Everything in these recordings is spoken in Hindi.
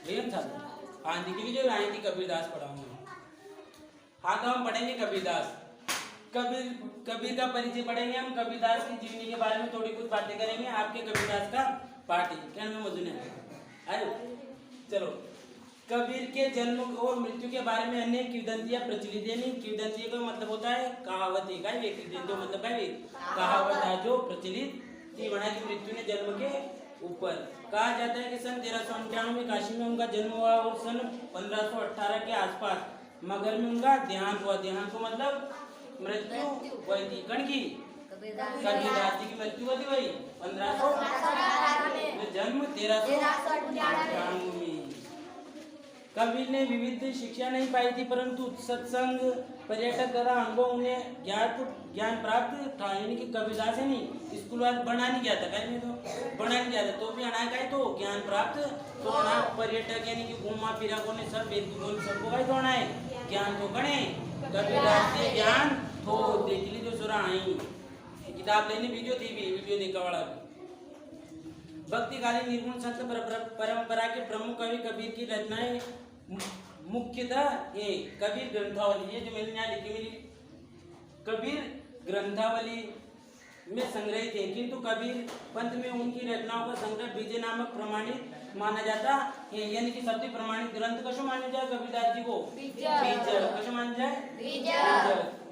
भैया था। हाँ देखिए जो आए थी कबीरदास पढ़ाऊंगा। हाँ तो हम पढ़ेंगे कबीरदास। कबीर का परिचय पढ़ेंगे हम। कबीरदास की जीवनी के बारे में थोड़ी कुछ बातें करेंगे। आपके कबीरदास का पाठ कहने में मौजूद है। चलो, कबीर के जन्म और मृत्यु के बारे में अनेक किंवदंतियां प्रचलित है। नहीं, किंवदंती का मतलब होता है कहावत है। मतलब है कहावत है जो प्रचलित थी। वहां की मृत्यु ने जन्म के ऊपर कहा जाता है कि सन 1398 में काशी में उनका जन्म हुआ और सन 1518 के आसपास मगर में उनका देहांत हुआ। देहांत को मतलब मृत्यु हुई थी। कण की कबीरदास जी की मृत्यु हुई थी वही 1518 में, जन्म 1398 में। कबीर ने विविध शिक्षा नहीं पाई थी, परंतु सत्संग पर्यटक द्वारा अनुभव उन्हें ज्ञान प्राप्त था। यानी कि कबीरदास है नहीं स्कूल वाले बना नहीं गया था, कहीं तो बना नहीं गया था, तो भी अना का तो ज्ञान प्राप्त तो अना पर्यटक यानी कि घूमा फिरा को ने सब सबको भाई तो अना है ज्ञान तो गणे कबीरदास से ज्ञान तो देख ली जो सुरा आई किताब लेने वीडियो देखा वाला। भक्तिकालीन निर्गुण संत परंपरा के प्रमुख कवि कबीर की रचनाएं मुख्यतः ये कबीर ग्रंथावली, ये जो मैंने यहाँ लिखी मेरी कबीर ग्रंथावली में संग्रहित है, किंतु कबीर पंथ में उनकी रचनाओं का संग्रह बीजे नामक प्रमाणित माना जाता है। यानी कि सबसे प्रमाणित ग्रंथ कसो माना जाए कबीरदास जी को बीज कसो माना जाए।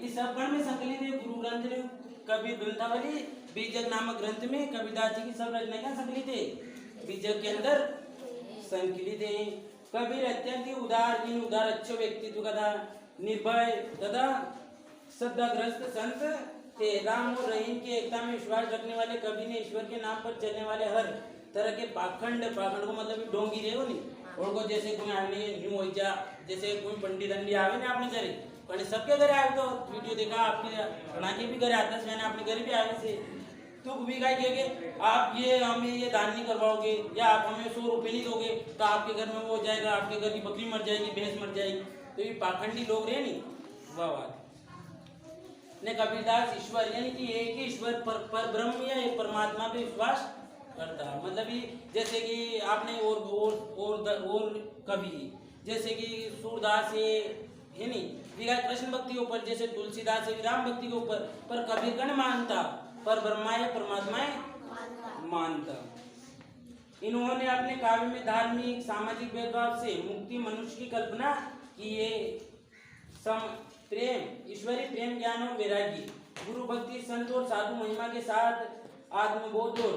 इस सब गण में संकलित है गुरु ग्रंथ ने कबीर ग्रंथावली बीजक नामक ग्रंथ में कबीरदास जी की सब रचनाएं क्या संकलित है बीजक के अंदर संकलित है। कबीर अत्यंत ही उदार अच्छे व्यक्तित्व का निर्भय तथा श्रद्धाग्रस्त संत थे। राम और रहीम की एकता में विश्वास रखने वाले कबीर ने ईश्वर के नाम पर चलने वाले हर तरह के पाखंड को मतलब डोंगी रहे हो नहीं उनको जैसे कोई आने न्यू हो जा जैसे कोई पंडित अंडी आवे ना अपने घरे पर सबके घरे आए तो वीडियो देखा आपके बना के भी घरे आता है, मैंने अपने घरे भी आए से तो भी क्या कहेंगे आप ये हमें ये दान नहीं करवाओगे या आप हमें 100 रुपये नहीं दोगे तो आपके घर में वो हो जाएगा, आपके घर की बकरी मर जाएगी, भैंस मर जाएगी। तो ये पाखंडी लोग रहे नहीं वाह ने कबीरदास ईश्वर यानी कि एक ही ईश्वर पर ब्रह्म या एक परमात्मा पे विश्वास करता है। मतलब ये जैसे कि आपने और कवि जैसे कि सूरदास है नहीं विगाय कृष्ण भक्ति के ऊपर, जैसे तुलसीदास है राम भक्ति के ऊपर, पर कबीर गण मानता पर ब्रह्मा या परमात्मा मानता। इन्होंने अपने काव्य में धार्मिक सामाजिक भेदभाव से मुक्ति मनुष्य की कल्पना की है। प्रेम ईश्वरीय प्रेम ज्ञान और वैरागी गुरु भक्ति संत और साधु महिमा के साथ आत्मबोध और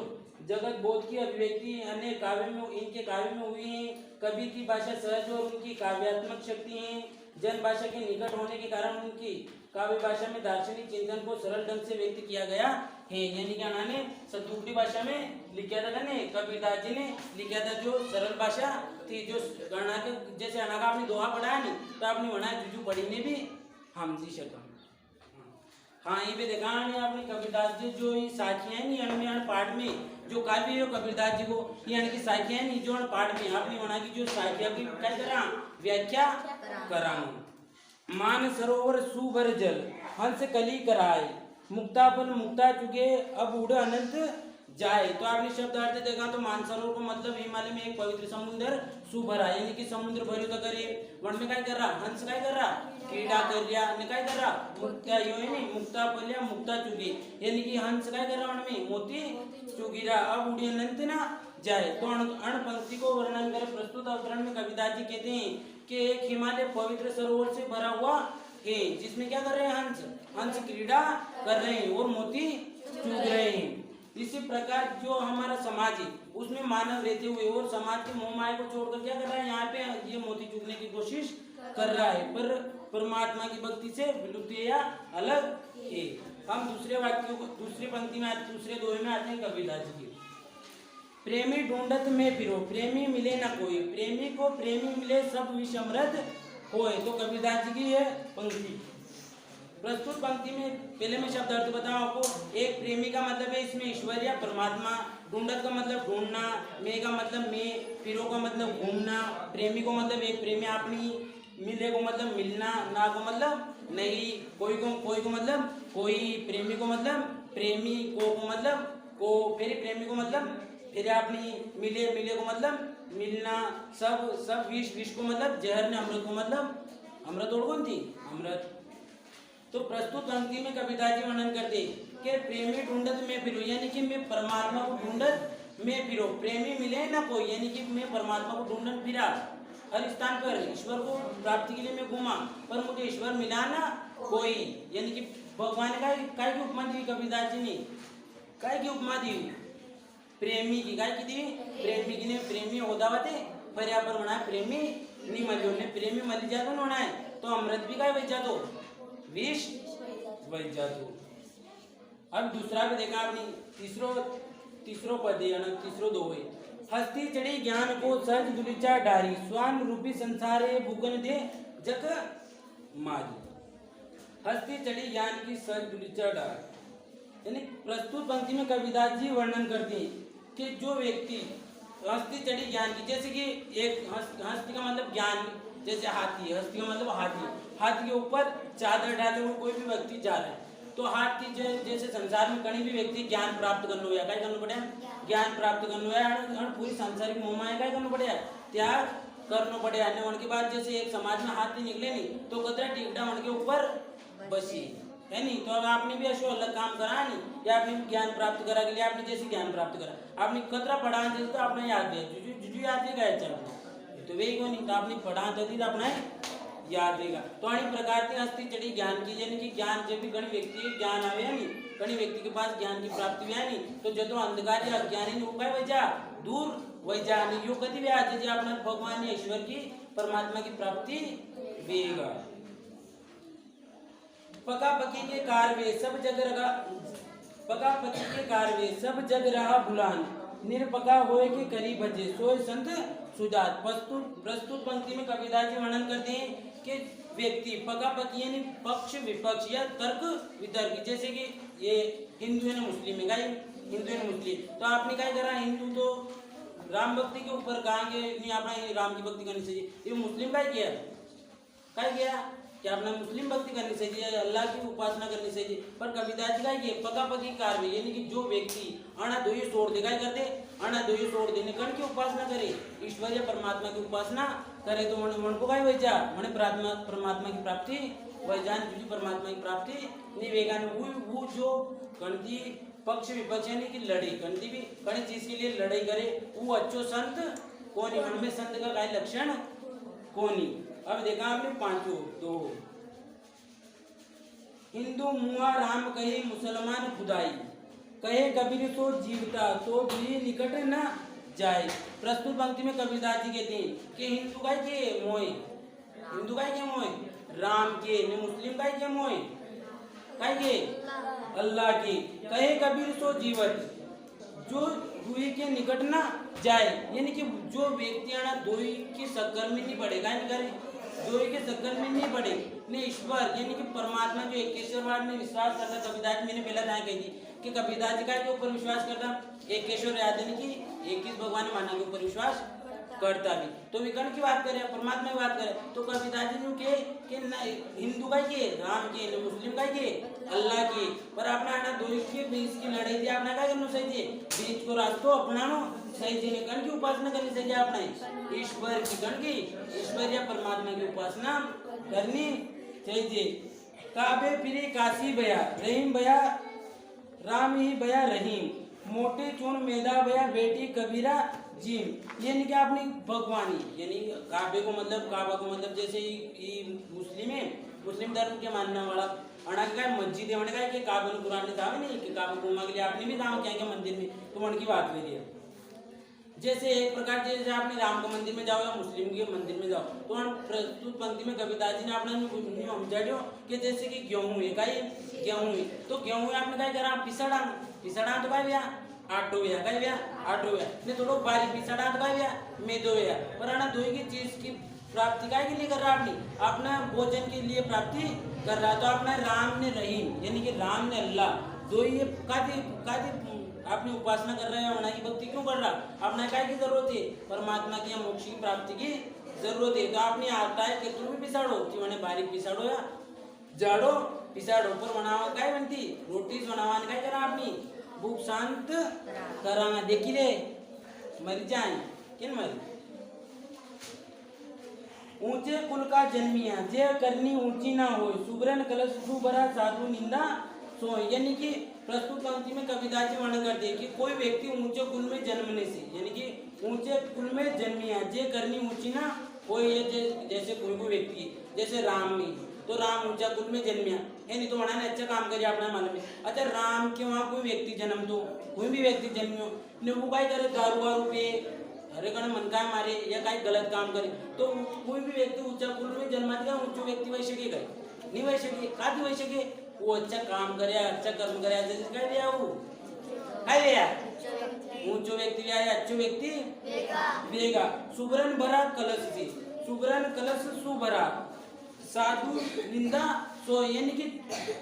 जगत बोध की अभिव्यक्ति अन्य काव्य में इनके काव्य में हुई है। कबीर की भाषा सहज और उनकी काव्यात्मक शक्ति है। जन भाषा के निकट होने के कारण उनकी काव्य भाषा में दार्शनिक चिंतन को सरल ढंग से व्यक्त किया गया है। यानी कि उन्होंने सतुगड़ी भाषा में लिखा था ने कबीरदास जी ने लिखा था जो सरल भाषा थी जो गणना के जैसे अनागा आपने दोहा पढ़ा है नहीं तो आपने वना जुजू पढ़ी ने भी हम जी शकम। हाँ ये भी देखा है आपने कबीरदास जी जो ये साखियां नहीं अण पाठ में जो काव्य है कबीरदास जी को यानी कि साखियां नहीं जो पाठ में आपने वना की जो साखिया की क्या करा व्याख्या करा। मान सरोवर सुभर जल हंस कली कराए मुक्तापन मुक्ता चुके अब उड़ अनंत जाए। तो आपने शब्द अर्थ देखा तो मानसरोवर को मतलब हिमालय में एक पवित्र समुद्र सुभरा यानी कि समुद्र भरियो करे वन में क्या कर रहा हंस क्या कर रहा क्रीड़ा कर रहा ने क्या कर रहा मुक्ता यो है नहीं मुक्ता पल्या मुक्ता चुकी यानी कि हंस क्या कर रहा वन में मोती चुकी रहा अब उड़ी अनंत ना जाए। तो अण पंक्ति को वर्णन कर प्रस्तुत अवतरण में कबीरदास जी कहते हैं कि एक हिमालय पवित्र सरोवर से भरा हुआ है जिसमें क्या कर रहे हैं हंस क्रीड़ा कर रहे हैं और मोती चुग रहे हैं। इसी प्रकार जो हमारा समाज है उसमें मानव रहते हुए और समाज के मोह माया को छोड़कर क्या कर रहा है यहाँ पे ये मोती चुगने की कोशिश कर रहा है पर परमात्मा की भक्ति से विलुप्त या अलग है। हम दूसरे वाक्यों को दूसरी पंक्ति में दूसरे दोहे में आते हैं कबीरदास जी की। प्रेमी ढूंढत में फिरो प्रेमी मिले ना कोई प्रेमी को प्रेमी मिले सब विषमृत होए। तो कबीरदास जी की यह पंक्ति प्रस्तुत पंक्ति में पहले मैं शब्द अर्थ बताऊं आपको। एक प्रेमी का मतलब है इसमें ईश्वर या परमात्मा, ढूंढत का मतलब ढूंढना, मैं का मतलब मैं, फिरो का मतलब घूमना, प्रेमी को मतलब एक प्रेमी अपनी, मिले को मतलब मिलना, ना को मतलब नहीं, कोई को मतलब कोई, प्रेमी को मतलब प्रेमी, को मतलब को, फिर प्रेमी को मतलब फिर अपनी, मिले को मतलब मिलना सब सब विष, विष को मतलब जहर ने अमृत को मतलब अमृत और कौन थी अमृत। तो प्रस्तुत पंक्ति में कबीरदास जी वर्णन करते कि प्रेमी ढूंढत मैं फिरो, यानी कि मैं परमात्मा को ढूंढत मैं फिरो, प्रेमी मिले ना कोई, यानी कि मैं परमात्मा को ढूंढत फिरा हर स्थान पर, ईश्वर को प्राप्ति के लिए मैं घूमा पर मुझे ईश्वर मिला ना कोई। यानी कि भगवान का काय की उपमा दी कबीरदास जी ने, काय की उपमा दी प्रेमी की, काय की दी प्रेमी की ने, प्रेमी होदावते पर्या पर होना है, प्रेमी नहीं मलियो ने, प्रेमी मली जातो होना है तो अमृत भी काय बच जातो, विष बच जातो। अब दूसरा भी देखा आपने, तीसरो पद है ना, तीसरो दो है, हस्ती चढ़ी ज्ञान को सहज दुलिचा डारी, स्वान रूपी संसारे भूगन दे जग मारी। हस्ती चढ़ी ज्ञान की सहज दुलिचा डारी, यानी प्रस्तुत पंक्ति में कबीरदास जी वर्णन करते हैं कि जो व्यक्ति हस्ती चढ़ी ज्ञान की, जैसे कि एक हस्ती का मतलब ज्ञान, जैसे हाथी, हस्ती का मतलब हाथी, हाथी के ऊपर चादर डाले हुए कोई भी व्यक्ति जा रहा है तो हाथी जैसे संसार में कहीं भी व्यक्ति ज्ञान प्राप्त करना है, क्या करना पड़ेगा, ज्ञान प्राप्त करना है, पूरी सांसारिक मोहमाया क्या करना पड़ेगा, त्याग करना पड़ेगा। उनके बाद जैसे एक समाज में हाथी निकले नहीं तो कतरा टिकटा उनके ऊपर बसी है नहीं, तो अब आपने भी अशो अलग काम करा नहीं, या आपने ज्ञान प्राप्त करा के लिए आपने जैसे ज्ञान प्राप्त करा, आपने कतरा पढ़ा जैसे तो आपने याद दिया, जुजू याद दिया गया चल तो वही को नहीं, तो आपने पढ़ा तो अपना याद रहेगा। तो अनेक प्रकार की हस्ती चढ़ी ज्ञान की, यानी कि ज्ञान जब भी गण व्यक्ति ज्ञान आवे नहीं, गण व्यक्ति के पास ज्ञान की प्राप्ति है नहीं, तो जो तो अंधकार या अज्ञानी उपाय वजह दूर वजह नहीं, यो कति भी आज अपना भगवान ईश्वर की परमात्मा की प्राप्ति वेगा। पका पकी के कारवे सब जग रहा, पका पकी के कारवे सब जग रहा भुलान, निरपका होए के करी भजे सोए संत सुजात। प्रस्तुत पंक्ति में कबीरदास जी वर्णन करते हैं कि व्यक्ति पका पकी यानी पक्ष विपक्ष या तर्क वितर्क, जैसे कि ये हिंदू है ना मुस्लिम है, क्या हिंदू है ना मुस्लिम, तो आपने क्या करा, हिंदू तो राम भक्ति के ऊपर कहेंगे नहीं अपना राम की भक्ति करनी चाहिए, ये मुस्लिम क्या किया, क्या किया कि अपना मुस्लिम भक्ति करनी चाहिए, अल्लाह की उपासना करनी चाहिए। पर कबीरदास जी का ये पका पकी कार्य, यानी कि जो व्यक्ति अना दो छोड़ दे, क्या करते अना दो छोड़ देने कण की उपासना करे, ईश्वर या परमात्मा की उपासना करे तो मन को क्या वैजा मैंने परमात्मा की प्राप्ति वैजान तुझी परमात्मा की प्राप्ति नहीं वेगान। वो जो गणती पक्ष विपक्ष यानी कि लड़े गणती भी कई चीज के लिए लड़ाई करे, वो अच्छो संत कौन, मन में संत का काय लक्षण कौन। अब देखा आपने पांचों दो, हिंदू मुआ राम कहे मुसलमान खुदाई, कहे कबीर सो जीवता तो भी निकट न जाए। प्रस्तुत पंक्ति में कबीरदास जी कहते हैं कि हिंदू काय के मोए, हिंदू काय के मोए राम के, ने मुस्लिम काय के मोए काय के अल्लाह के, कहे कबीर सो जीवत जो दुई के निकट ना जाए, यानी कि जो व्यक्ति आना दोई की सक्कर में नहीं पड़ेगा, नहीं करे दोई के सक्कर में नहीं पड़े ने ईश्वर यानी कि परमात्मा जो एकेश्वरवाद में विश्वास करता। कबीरदास मैंने पहला कहा कही थी कि कबीरदास जी का के ऊपर विश्वास करता, एकेश्वर याद यानी कि एक ही भगवान माना के ऊपर विश्वास करता भी, तो विकर्ण की बात करें परमात्मा की बात करें तो कबीरदास जी के हिंदू का के राम के, मुस्लिम का के अल्लाह के, पर अपना आना दो के बीच की लड़ाई थी, अपना क्या करना सही थी, बीच को रास्तों अपनानो सही थी, गण की उपासना करनी चाहिए, अपना ईश्वर की गण की ईश्वर या परमात्मा की उपासना करनी चाहिए। काबे फिरे काशी बया रहीम बया राम ही बया रहीम, मोटे चून मेदा बया बेटी कबीरा जीम, यानी कि आपने भगवानी यानी काबे को मतलब काबा को मतलब जैसे मुस्लिम है, मुस्लिम धर्म के मानने वाला अणा मस्जिद है, का कि काबे ने कुरान ने कहा नहीं कि काबा घूमा के लिए आपने भी कहा क्या क्या मंदिर में, तो उनकी बात करिए। जैसे एक प्रकार जैसे आपने राम के मंदिर में जाओ या मुस्लिम के मंदिर में जाओ, तो प्रस्तुत पंक्ति में कबीरदास जी ने अपना समझाओ कि जैसे कि गेहूं है, का गेहूं है तो गेहूं आपने क्या करा पिसड़ा, पिसड़ा तो क्या भैया आटो भैया, क्या भैया आटो भैया ने थोड़ा बारीक पिसड़ा तो क्या भैया मैदो भैया, पर आना दो की चीज की प्राप्ति काय के लिए कर रहा आपने अपना भोजन के लिए प्राप्ति कर रहा, तो अपना राम ने रहीम यानी कि राम ने अल्लाह दो ये कादी आपने उपासना कर रहे हैं, उन्हें की भक्ति क्यों कर रहा, अपना क्या की जरूरत है परमात्मा की या मोक्ष की प्राप्ति की जरूरत है, तो आपने आता है कि तुम भी पिसाड़ो कि मैंने बारीक पिसाड़ो या जाड़ो पिसाड़ो, पर बनावा काय बनती रोटी बनावा क्या करा आपने भूख शांत करा, देखी रे मर जाए किन मर ऊंचे कुल का जन्मिया जे करनी ऊंची ना हो सुबरन कलश सुबरा साधु निंदा सो। यानी कि प्रस्तुत पंक्ति में कविताजी वर्णन करते हैं कि कोई व्यक्ति ऊंचे कुल में जन्मने से यानी कि ऊंचे कुल में जन्मिया जे करनी ऊंची ना हो। ये जैसे कोई भी व्यक्ति जैसे राम में तो राम ऊंचा कुल में जन्मिया है नहीं तो वहाँ अच्छा काम करिए अपना मालूम है। अच्छा राम के वहाँ कोई व्यक्ति जन्म तो कोई भी व्यक्ति जन्मियो ने वो काय करे दारू वारू पे अरे कण मन काय मारे या काय गलत काम करे तो कोई भी व्यक्ति ऊंचा कुल में जन्मा दिया ऊंचो व्यक्ति वही सके गए नहीं वही सके का वही सके वो अच्छा काम करे अच्छा कर्म करे जैसे कह दिया वो काय दिया ऊंचो व्यक्ति या अच्छो व्यक्ति वेगा सुबरन भरा कलश से सुबरन कलश सुभरा साधु निंदा सो। यानी कि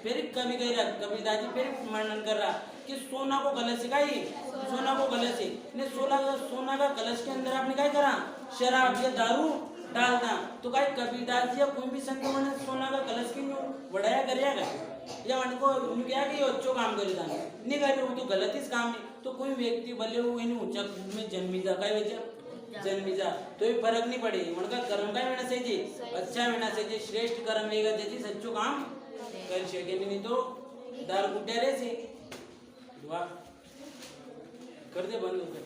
फिर कवि कह रहा कविताजी फिर वर्णन कर रहा कि सोना को कलश का ही सोना को कलश है ने सोना का कलश के अंदर आपने क्या करा शराब या दारू डालना तो काय कबीरदास या कोई भी संत ने सोना का कलश क्यों बढ़ाया करेगा या उनको क्या कि अच्छो काम करेगा नहीं करे वो तो गलत ही काम है। तो कोई व्यक्ति भले वो इन ऊंचा में जन्मी जा काय वजह जन्मी जा तो ये फर्क नहीं पड़े उनका कर्म काय होना चाहिए अच्छा होना चाहिए श्रेष्ठ कर्म वेगा जैसे सच्चो काम कर सके नहीं तो दार गुड्डे रे से दुआ कर दे बंद हो गए।